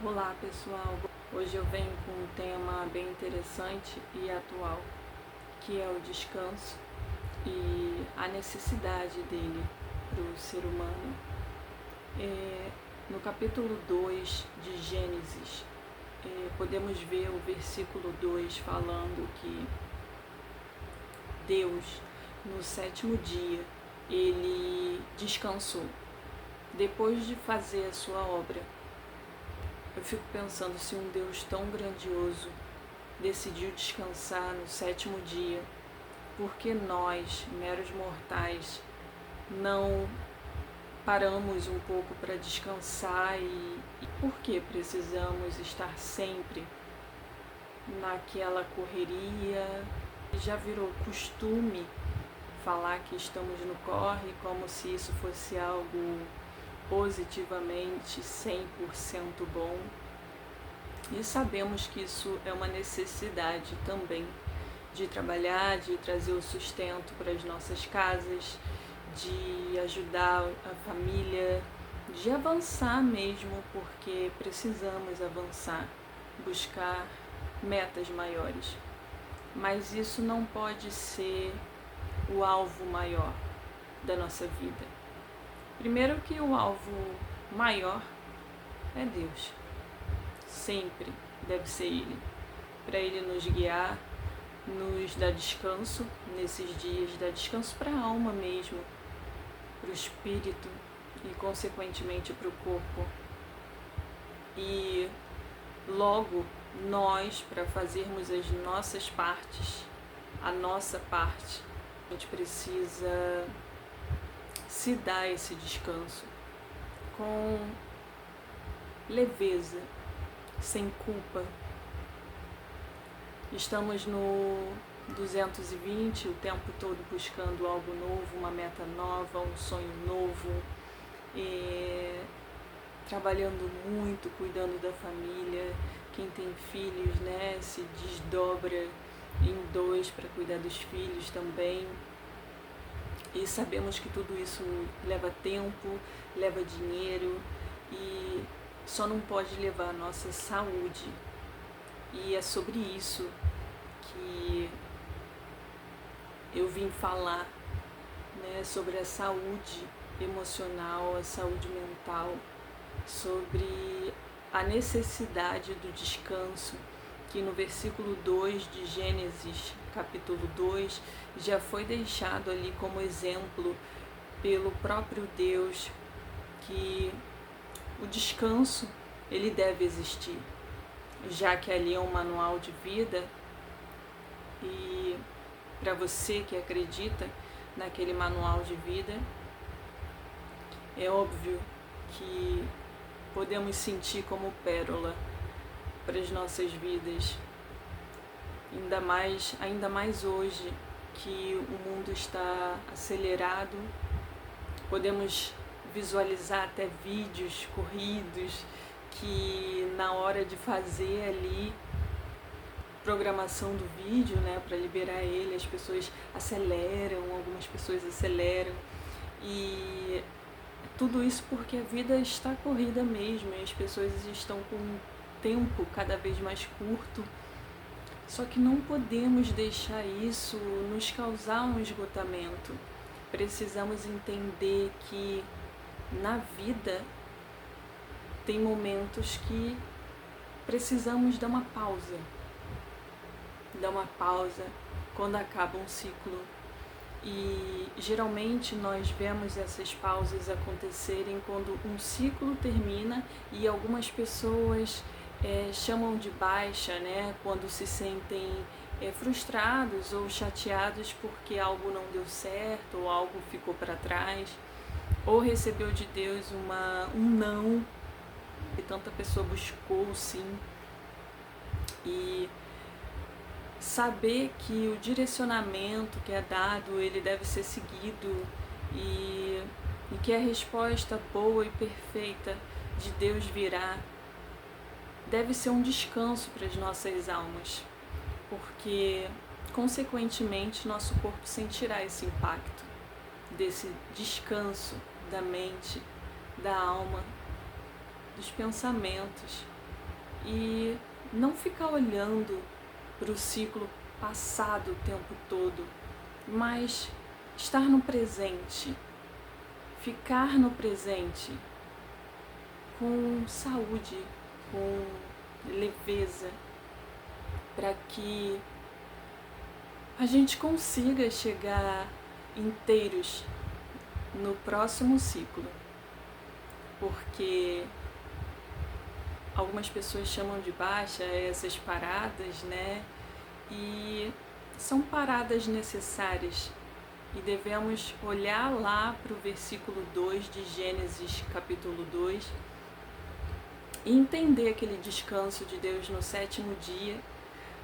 Olá pessoal, hoje eu venho com um tema bem interessante e atual, que é o descanso e a necessidade dele para o ser humano. No capítulo 2 de Gênesis, podemos ver o versículo 2 falando que Deus, no sétimo dia, ele descansou, depois de fazer a sua obra. Eu fico pensando, se um Deus tão grandioso decidiu descansar no sétimo dia, por que nós, meros mortais, não paramos um pouco para descansar e por que precisamos estar sempre naquela correria? Já virou costume falar que estamos no corre como se isso fosse algo positivamente 100% bom, e sabemos que isso é uma necessidade também de trabalhar, de trazer o sustento para as nossas casas, de ajudar a família, de avançar mesmo, porque precisamos avançar, buscar metas maiores. Mas isso não pode ser o alvo maior da nossa vida. Primeiro que o alvo maior é Deus. Sempre deve ser Ele. Para Ele nos guiar, nos dar descanso nesses dias, dar descanso para a alma mesmo, para o espírito e consequentemente para o corpo. E logo nós, para fazermos as nossas partes, a nossa parte, a gente precisa se dar esse descanso com leveza, sem culpa. Estamos no 220, o tempo todo buscando algo novo, uma meta nova, um sonho novo, trabalhando muito, cuidando da família. Quem tem filhos, né, se desdobra em dois para cuidar dos filhos também. E sabemos que tudo isso leva tempo, leva dinheiro e só não pode levar a nossa saúde. E é sobre isso que eu vim falar, né, sobre a saúde emocional, a saúde mental, sobre a necessidade do descanso, que no versículo 2 de Gênesis, capítulo 2, já foi deixado ali como exemplo pelo próprio Deus, que o descanso ele deve existir, já que ali é um manual de vida. E para você que acredita naquele manual de vida, é óbvio que podemos sentir como pérola para as nossas vidas, ainda mais hoje que o mundo está acelerado. Podemos visualizar até vídeos corridos que na hora de fazer ali programação do vídeo, né, para liberar ele, as pessoas aceleram, algumas pessoas aceleram, e tudo isso porque a vida está corrida mesmo, e as pessoas estão com um tempo cada vez mais curto. Só que não podemos deixar isso nos causar um esgotamento. Precisamos entender que na vida tem momentos que precisamos dar uma pausa. Dar uma pausa quando acaba um ciclo. E geralmente nós vemos essas pausas acontecerem quando um ciclo termina, e algumas pessoas chamam de baixa, né? Quando se sentem frustrados ou chateados porque algo não deu certo, ou algo ficou para trás, ou recebeu de Deus um não, que tanta pessoa buscou sim. E saber que o direcionamento que é dado, ele deve ser seguido, e que a resposta boa e perfeita de Deus virá, deve ser um descanso para as nossas almas, porque consequentemente nosso corpo sentirá esse impacto desse descanso da mente, da alma, dos pensamentos. e não ficar olhando para o ciclo passado o tempo todo, mas estar no presente, ficar no presente com saúde, com leveza, para que a gente consiga chegar inteiros no próximo ciclo, porque algumas pessoas chamam de baixa essas paradas, né? E são paradas necessárias e devemos olhar lá para o versículo 2 de Gênesis capítulo 2 e entender aquele descanso de Deus no sétimo dia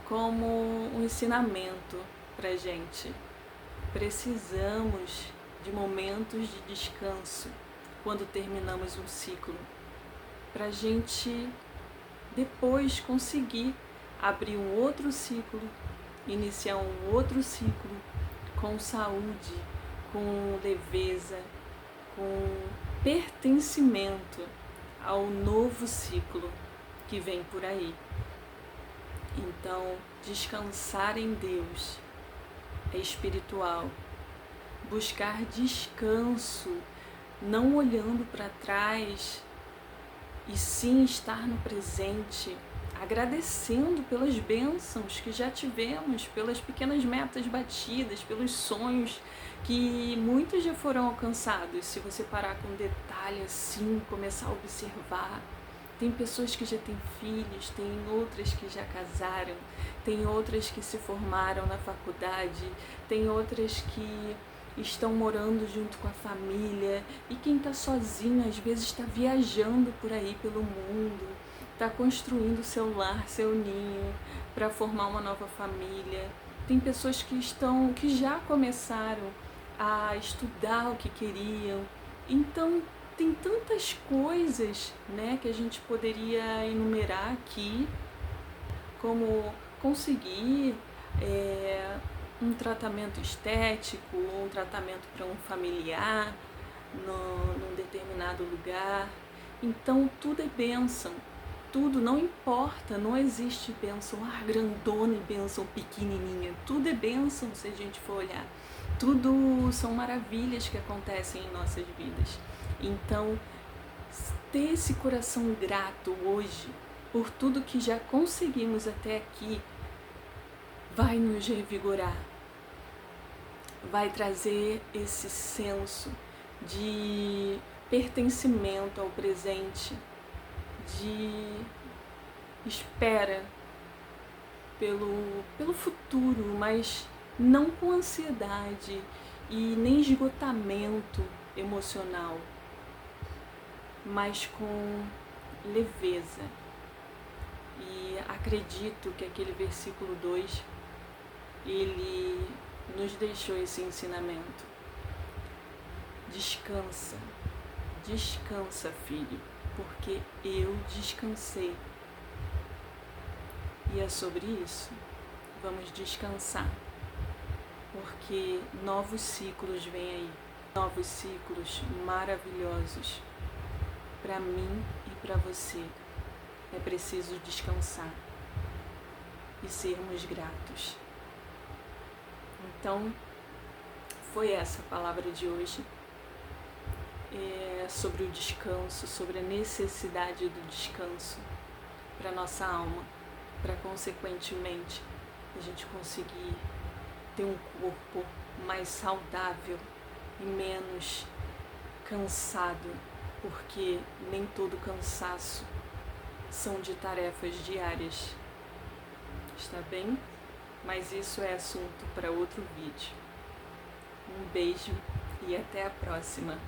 como um ensinamento para a gente. Precisamos de momentos de descanso quando terminamos um ciclo, para a gente depois conseguir abrir um outro ciclo, iniciar um outro ciclo com saúde, com leveza, com pertencimento ao novo ciclo que vem por aí. Então, descansar em Deus é espiritual. Buscar descanso, não olhando para trás, e sim estar no presente, agradecendo pelas bênçãos que já tivemos, pelas pequenas metas batidas, pelos sonhos que muitos já foram alcançados. Se você parar com detalhe assim, começar a observar, tem pessoas que já têm filhos, tem outras que já casaram, tem outras que se formaram na faculdade, tem outras que estão morando junto com a família, e quem está sozinho às vezes está viajando por aí pelo mundo, está construindo seu lar, seu ninho para formar uma nova família. Tem pessoas que já começaram a estudar o que queriam. Então tem tantas coisas, né, que a gente poderia enumerar aqui, como conseguir um tratamento estético, um tratamento para um familiar num determinado lugar. Então tudo é bênção, tudo, não importa, não existe bênção grandona e bênção pequenininha, tudo é bênção se a gente for olhar, tudo são maravilhas que acontecem em nossas vidas. Então, ter esse coração grato hoje por tudo que já conseguimos até aqui vai nos revigorar, vai trazer esse senso de pertencimento ao presente, de espera pelo futuro, mas não com ansiedade e nem esgotamento emocional, mas com leveza. E acredito que aquele versículo 2, ele nos deixou esse ensinamento. Descansa, descansa, filho, porque eu descansei. E é sobre isso. Vamos descansar, porque novos ciclos vêm aí, novos ciclos maravilhosos para mim e para você. É preciso descansar e sermos gratos. Então, foi essa a palavra de hoje, sobre o descanso, sobre a necessidade do descanso para nossa alma, para consequentemente a gente conseguir ter um corpo mais saudável e menos cansado, porque nem todo cansaço são de tarefas diárias, está bem? Mas isso é assunto para outro vídeo. Um beijo e até a próxima.